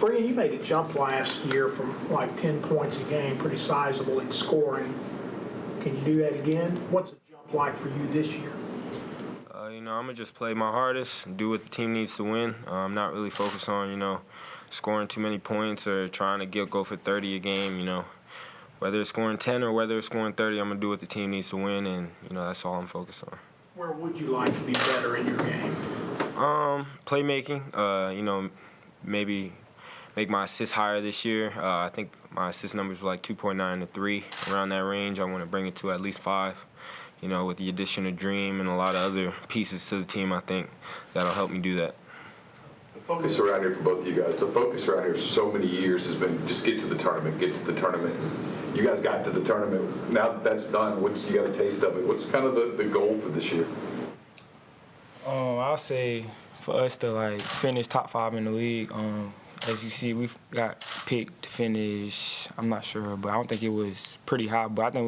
Breein, you made a jump last year from like 10 points a game, pretty sizable in scoring. Can you do that again? What's the jump like for you this year? I'm going to just play my hardest and do what the team needs to win. I'm not really focused on, scoring too many points or trying to go for 30 a game, Whether it's scoring 10 or whether it's scoring 30, I'm going to do what the team needs to win, and, that's all I'm focused on. Where would you like to be better in your game? Playmaking, maybe make my assists higher this year. I think my assist numbers were like 2.9 to 3, around that range. I want to bring it to at least 5. With the addition of Dream and a lot of other pieces to the team, I think that'll help me do that. The focus around here for both of you guys, the focus around here for so many years has been just get to the tournament, get to the tournament. You guys got to the tournament. Now that that's done, you got a taste of it. What's kind of the goal for this year? I'll say for us to finish top 5 in the league. As you see, we've got picked to finish. I'm not sure, but I don't think it was pretty high. But I think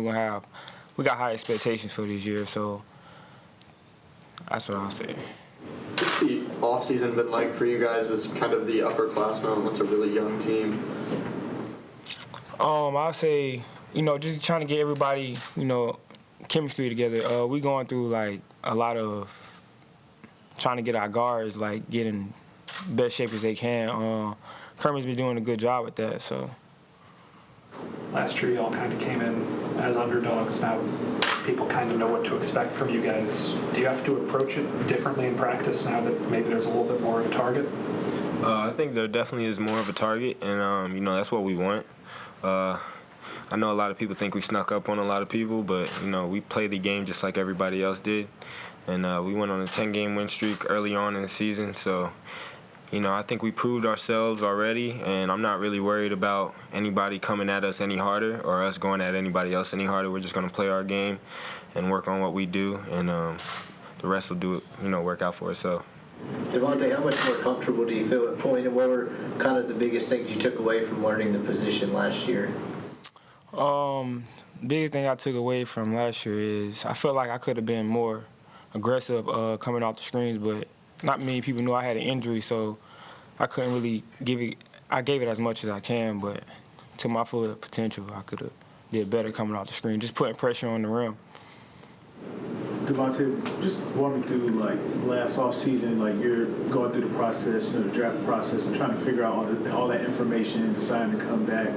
we got high expectations for this year, so that's what I'll say. What's the offseason been like for you guys as kind of the upperclassmen? What's a really young team? I'll say, just trying to get everybody, chemistry together. We going through a lot of trying to get our guards get in best shape as they can. Kermit's been doing a good job with that. So last year, you all kind of came in as underdogs. Now people kind of know what to expect from you guys. Do you have to approach it differently in practice now that maybe there's a little bit more of a target? I think there definitely is more of a target, and that's what we want. I know a lot of people think we snuck up on a lot of people, but we played the game just like everybody else did, and we went on a 10-game win streak early on in the season. So, I think we proved ourselves already, and I'm not really worried about anybody coming at us any harder or us going at anybody else any harder. We're just going to play our game and work on what we do, and the rest will work out for itself. Devontae, how much more comfortable do you feel at point, and what were kind of the biggest things you took away from learning the position last year? Biggest thing I took away from last year is I felt like I could have been more aggressive coming off the screens, but not many people knew I had an injury, so I couldn't really give it. I gave it as much as I can, but to my full potential, I could have did better coming off the screen, just putting pressure on the rim. Devontae, just walk me through last off season, you're going through the process, the draft process, and trying to figure out all that information and deciding to come back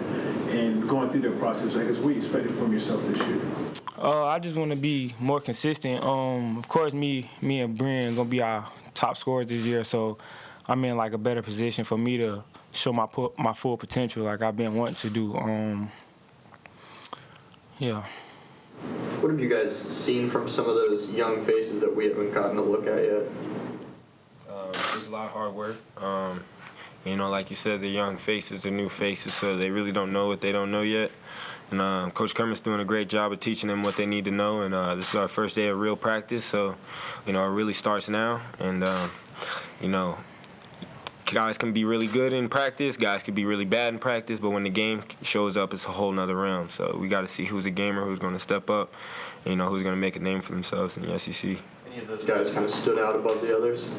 and going through that process. What are you expecting from yourself this year? I just want to be more consistent. Of course, me and Breein gonna be our top scorers this year, so I'm in a better position for me to show my full potential, like I've been wanting to do. Yeah. What have you guys seen from some of those young faces that we haven't gotten to look at yet? There's a lot of hard work. Like you said, the young faces, the new faces, so they really don't know what they don't know yet. And Coach Kermit's doing a great job of teaching them what they need to know. And this is our first day of real practice, so it really starts now. And guys can be really good in practice, guys can be really bad in practice, but when the game shows up, it's a whole nother realm. So we got to see who's a gamer, who's going to step up, who's going to make a name for themselves in the SEC. Any of those guys kind of stood out above the others?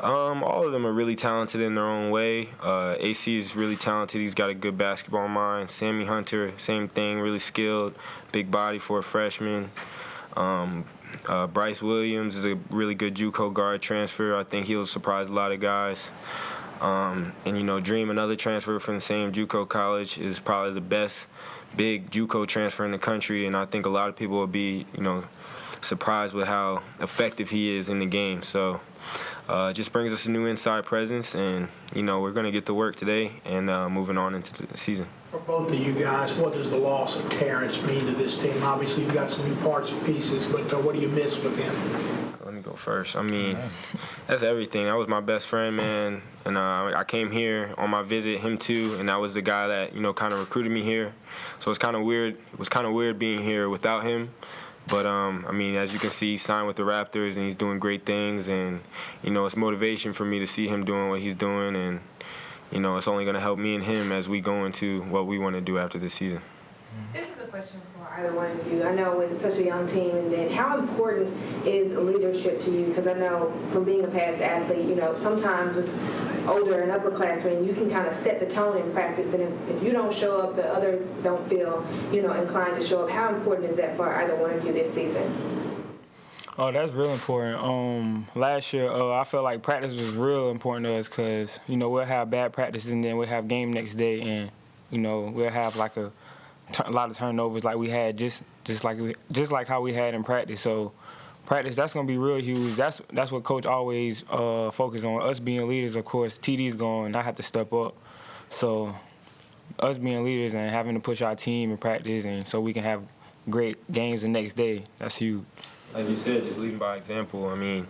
All of them are really talented in their own way. AC is really talented. He's got a good basketball mind. Sammy Hunter, same thing, really skilled, big body for a freshman. Bryce Williams is a really good JUCO guard transfer. I think he'll surprise a lot of guys. Dream, another transfer from the same JUCO college, is probably the best big JUCO transfer in the country, and I think a lot of people will be, surprised with how effective he is in the game. So it just brings us a new inside presence, and, we're going to get to work today and moving on into the season. For both of you guys, what does the loss of Terrence mean to this team? Obviously, you've got some new parts and pieces, but what do you miss with him? Let me go first. That's everything. That was my best friend, man. And I came here on my visit, him too, and that was the guy that, kind of recruited me here. So it's kind of weird. It was kind of weird being here without him. But, as you can see, he signed with the Raptors, and he's doing great things. And, it's motivation for me to see him doing what he's doing. And, it's only going to help me and him as we go into what we want to do after this season. This is a question for either one of you. I know with such a young team, and then how important is leadership to you? Because I know from being a past athlete, sometimes with older and upperclassmen, you can kind of set the tone in practice. And if you don't show up, the others don't feel, inclined to show up. How important is that for either one of you this season? Oh, that's real important. Last year, I felt like practice was real important to us because, we'll have bad practices and then we'll have game next day and, we'll have like a lot of turnovers like we had just like how we had in practice. So practice, that's going to be real huge. That's what coach always focus on. Us being leaders, of course, TD's going to have to step up. So us being leaders and having to push our team in practice and so we can have great games the next day, that's huge. Like you said, just leading by example. I mean,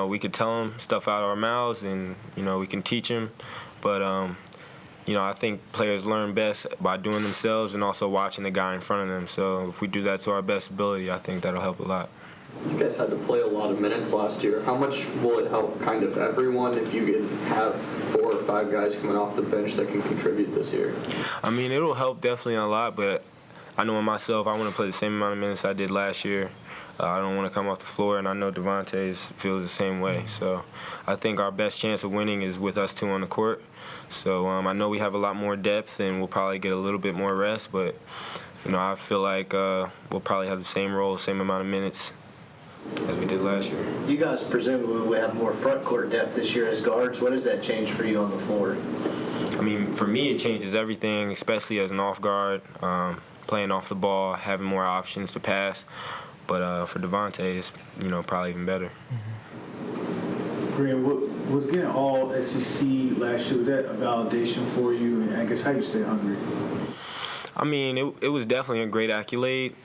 we could tell them stuff out of our mouths and, we can teach them. But, I think players learn best by doing themselves and also watching the guy in front of them. So if we do that to our best ability, I think that'll help a lot. You guys had to play a lot of minutes last year. How much will it help kind of everyone if you could have 4 or 5 guys coming off the bench that can contribute this year? I mean, it'll help definitely a lot, but I know myself, I want to play the same amount of minutes I did last year. I don't want to come off the floor, and I know Devontae feels the same way. So I think our best chance of winning is with us two on the court. So I know we have a lot more depth, and we'll probably get a little bit more rest, but I feel like we'll probably have the same role, same amount of minutes as we did last year. You guys presumably will have more front court depth this year as guards. What does that change for you on the floor? I mean, for me, it changes everything, especially as an off guard, playing off the ball, having more options to pass. But for Devontae, it's probably even better. Breein, what was getting all SEC last year, was that a validation for you? And I guess how you stay hungry? I mean, it was definitely a great accolade.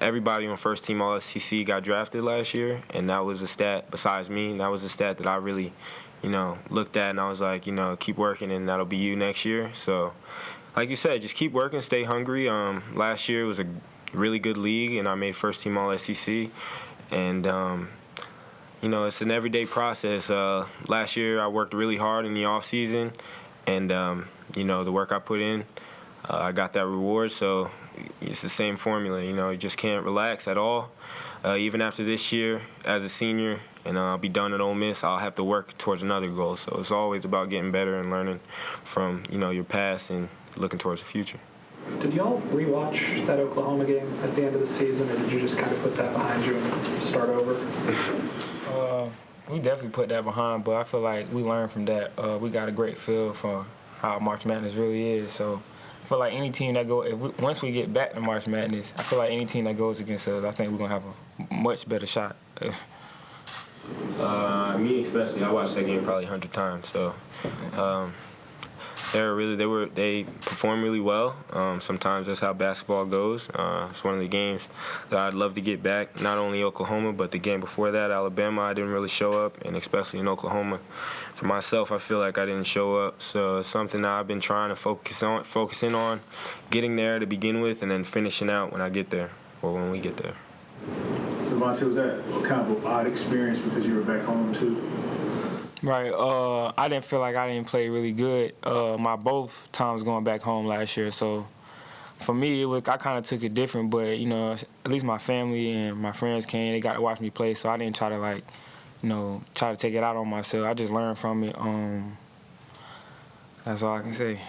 Everybody on first team All SEC got drafted last year, and that was a stat, besides me, that was a stat that I really, looked at, and I was like, keep working, and that'll be you next year. So, like you said, just keep working, stay hungry. Last year was a really good league, and I made first team All SEC, and it's an everyday process. Last year I worked really hard in the off season, and the work I put in, I got that reward. So it's the same formula. You just can't relax at all. Even after this year as a senior, and I'll be done at Ole Miss, I'll have to work towards another goal. So it's always about getting better and learning from your past and looking towards the future. Did y'all rewatch that Oklahoma game at the end of the season, or did you just kind of put that behind you and start over? We definitely put that behind, but I feel like we learned from that. We got a great feel for how March Madness really is. So I feel like any team that once we get back to March Madness, I feel like any team that goes against us, I think we're gonna have a much better shot. Me especially, I watched that game probably 100 times. So. They perform really well. Sometimes that's how basketball goes. It's one of the games that I'd love to get back. Not only Oklahoma, but the game before that, Alabama, I didn't really show up, and especially in Oklahoma. For myself, I feel like I didn't show up. So it's something that I've been trying to focusing on, getting there to begin with, and then finishing out when I get there, or when we get there. Devontae, was that kind of an odd experience because you were back home too? Right. I didn't feel like I didn't play really good my both times going back home last year. So for me, I kind of took it different. But, at least my family and my friends came. They got to watch me play. So I didn't try to, try to take it out on myself. I just learned from it. That's all I can say.